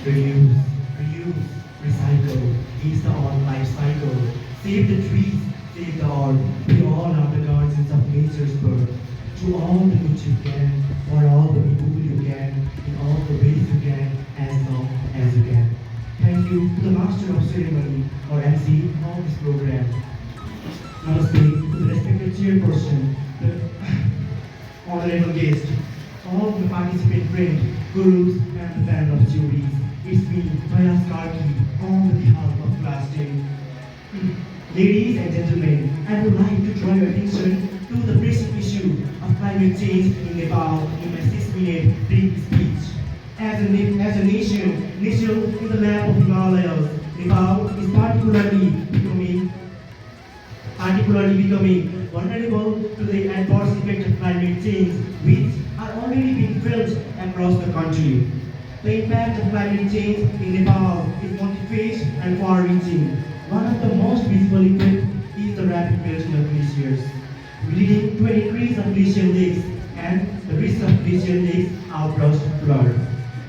Reuse, reuse, recycle is the all life cycle. Save the trees, save the earth. We all are the guardians of nature's birth. Do all the good you can, for all the people you can, in all the ways you can, as long as you can. Thank you to the Master of Ceremony or MC of this program. Namaste to the respected chairperson, the honorable guest, all the participant friends, gurus, and the fan of juries. It's me, Prayas Karki, on behalf of Class 10. Ladies and gentlemen, I would like to draw your attention to the pressing issue of climate change in Nepal in my 6-minute brief speech. As a nation nestled in the lap of Himalayas, Nepal is particularly becoming vulnerable to the adverse effects of climate change, which are already being felt across the country. The impact of climate change in Nepal is multi-phase and far-reaching. One of the most visible effects is the rapid melting of glaciers, leading to an increase of glacial lakes and the risk of glacial lakes outburst flood.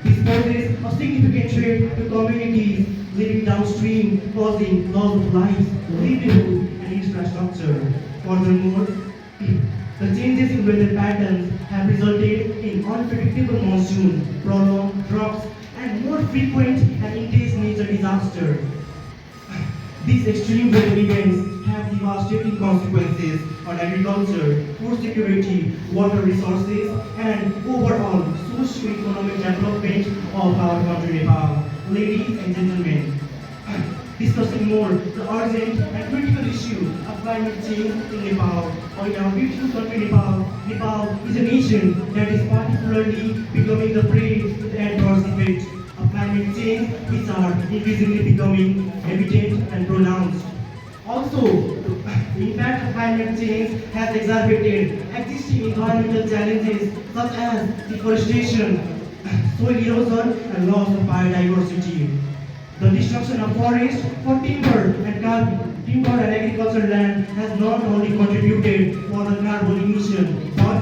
This poses a significant threat to communities living downstream, causing loss of lives, livelihood, and infrastructure. Furthermore, the changes in weather patterns have resulted in unpredictable monsoon, prolonged droughts, and more frequent and intense nature disasters. These extreme weather events have devastating consequences on agriculture, food security, water resources, and overall socio-economic development of our country Nepal. Ladies and gentlemen, discussing more the urgent and critical issue of climate change in Nepal or in our beautiful country Nepal. Nepal is a nation that is particularly becoming the prey to the adverse effects of climate change, which are increasingly becoming evident and pronounced. Also, the impact of climate change has exacerbated existing environmental challenges such as deforestation, soil erosion, and loss of biodiversity. The destruction of forests for timber and agricultural land has not only contributed for the carbon emission, but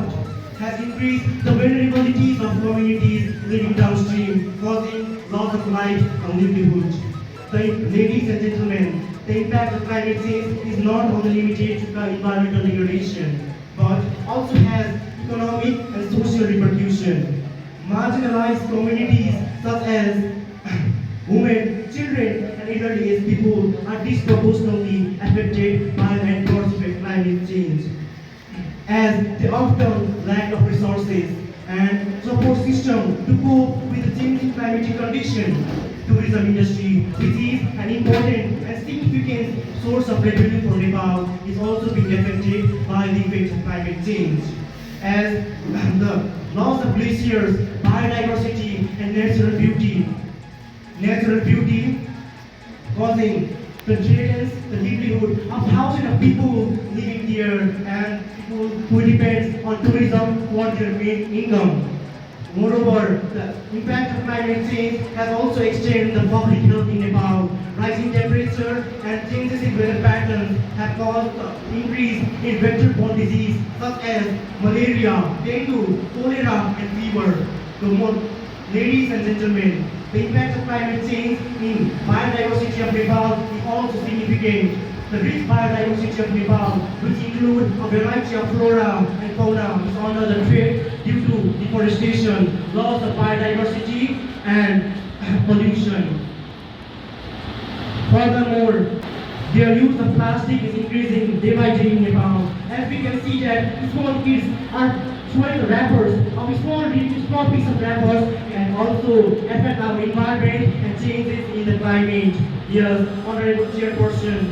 has increased the vulnerabilities of communities living downstream, causing loss of life and livelihood. Ladies and gentlemen, the impact of climate change is not only limited to the environmental degradation, but also has economic and social repercussions. Marginalized communities such as women, children, and elderly age people are disproportionately affected by the adverse effect of climate change, as they often lack of resources and support system to cope with the changing climatic conditions. Tourism industry, which is an important and significant source of revenue for Nepal, is also being affected by the effects of climate change, as the loss of glaciers, biodiversity, and natural beauty causing the threatens the livelihood of thousands of people living there and people who depend on tourism for their main income. Moreover, the impact of climate change has also extended the public health in Nepal. Rising temperature and changes in weather patterns have caused increase in vector-borne disease such as malaria, dengue, cholera, and fever. Ladies and gentlemen, the impact of climate change in biodiversity of Nepal is also significant. The rich biodiversity of Nepal, which include a variety of flora and fauna, is under the threat due to deforestation, loss of biodiversity, and pollution. Furthermore, their use of plastic is increasing day by day in Nepal. As we can see that small kids are throwing wrappers of small piece of wrappers and also affect our environment and changes in the climate. Yes, honorable chairperson.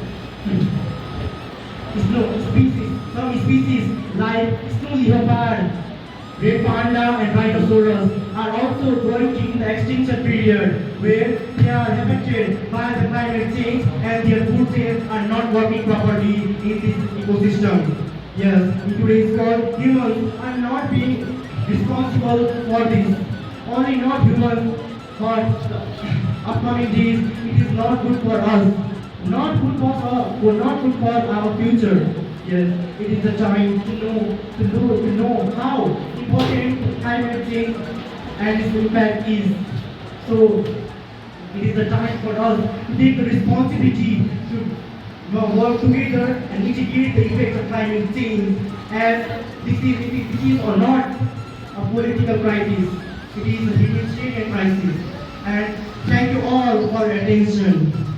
Some species like snow leopard, red panda, and rhinoceros are also going in the extinction period, where they are affected by the climate change and their food chains are not working properly in this ecosystem. Yes, in today's world, humans are not being responsible for this. Only not humans, but upcoming days, it is not good for us. Not good for our future. Yes, it is the time to know how important climate change and its impact is. So It is the time for us to take the responsibility to work together and mitigate the effects of climate change. As this is or not a political crisis, it is a humanitarian crisis. And thank you all for your attention.